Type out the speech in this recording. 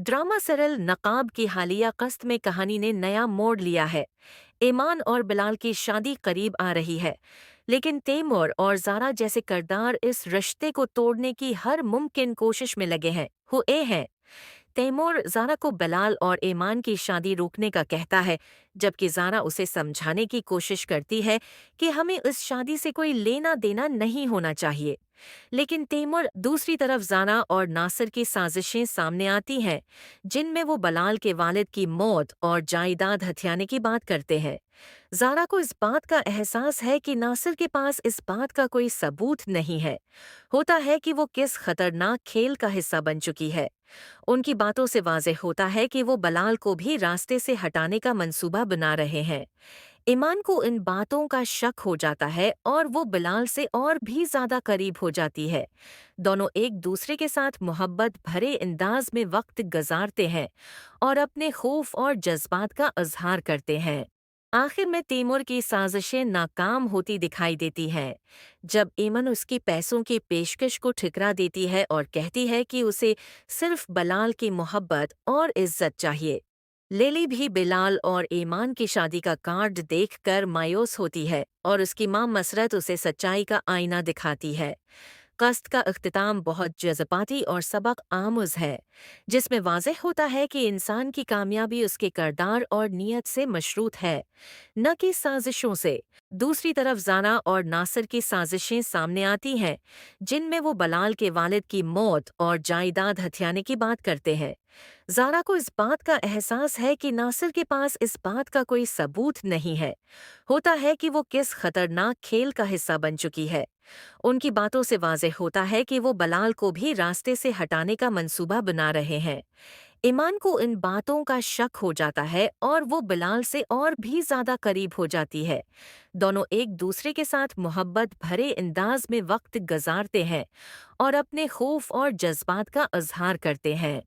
Drama सरल नकाब की हालिया कस्त में कहानी ने नया मोड़ लिया है। ईमान और बिलाल की शादी करीब आ रही है, लेकिन तैमूर और ज़ारा जैसे किरदार इस रिश्ते को तोड़ने की हर मुमकिन कोशिश में लगे हैं। तैमूर ज़ारा को बिलाल और ईमान की शादी रोकने का कहता है, जबकि ज़ारा उसे समझाने की कोशिश करती है कि हमें इस शादी से कोई लेना देना नहीं होना चाहिए। लेकिन तैमूर दूसरी तरफ ज़ारा और नासिर की साजिशें सामने आती हैं, जिनमें वो बिलाल के वालिद की मौत और जायदाद हथियाने की बात करते हैं। ज़ारा को इस बात का एहसास है कि नासिर के पास इस बात का कोई सबूत नहीं है। होता है कि वो किस खतरनाक खेल का हिस्सा बन चुकी है। उनकी बातों से वाज़ेह होता है कि वो बिलाल को भी रास्ते से हटाने का मंसूबा बना रहे हैं। ईमान को इन बातों का शक हो जाता है और वो बिलाल से और भी ज्यादा करीब हो जाती है। दोनों एक दूसरे के साथ मोहब्बत भरे अंदाज में वक्त गुजारते हैं और अपने खौफ और जज्बात का इजहार करते हैं। आखिर में तैमूर की साजिशें नाकाम होती दिखाई देती हैं, जब ईमन उसकी पैसों की पेशकश को ठुकरा देती है और कहती है कि उसे सिर्फ बिलाल की मोहब्बत और इज्जत चाहिए। लेली भी बिलाल और ईमान की शादी का कार्ड देखकर मायूस होती है और उसकी मां मसरत उसे सच्चाई का आईना दिखाती है। कस्त का इख्तिताम बहुत जज़्बाती और सबक आमुज़ है, जिसमें वाज़ेह होता है कि इंसान की कामयाबी उसके किरदार और नीयत से मशरूत है, न कि साजिशों से। दूसरी तरफ ज़ारा और नासिर की साजिशें सामने आती हैं, जिनमें वो बिलाल के वालिद की मौत और जायदाद हथियाने की बात करते हैं। ज़ारा को इस बात का एहसास है कि नासिर के पास इस बात का कोई सबूत नहीं है। होता है कि वो किस खतरनाक खेल का हिस्सा बन चुकी है। उनकी बातों से वाज़ेह होता है कि वो बिलाल को भी रास्ते से हटाने का मंसूबा बना रहे हैं। ईमान को इन बातों का शक हो जाता है और वो बिलाल से और भी ज्यादा करीब हो जाती है। दोनों एक दूसरे के साथ मोहब्बत भरे अंदाज में वक्त गुजारते हैं और अपने खौफ और जज्बात का इजहार करते हैं।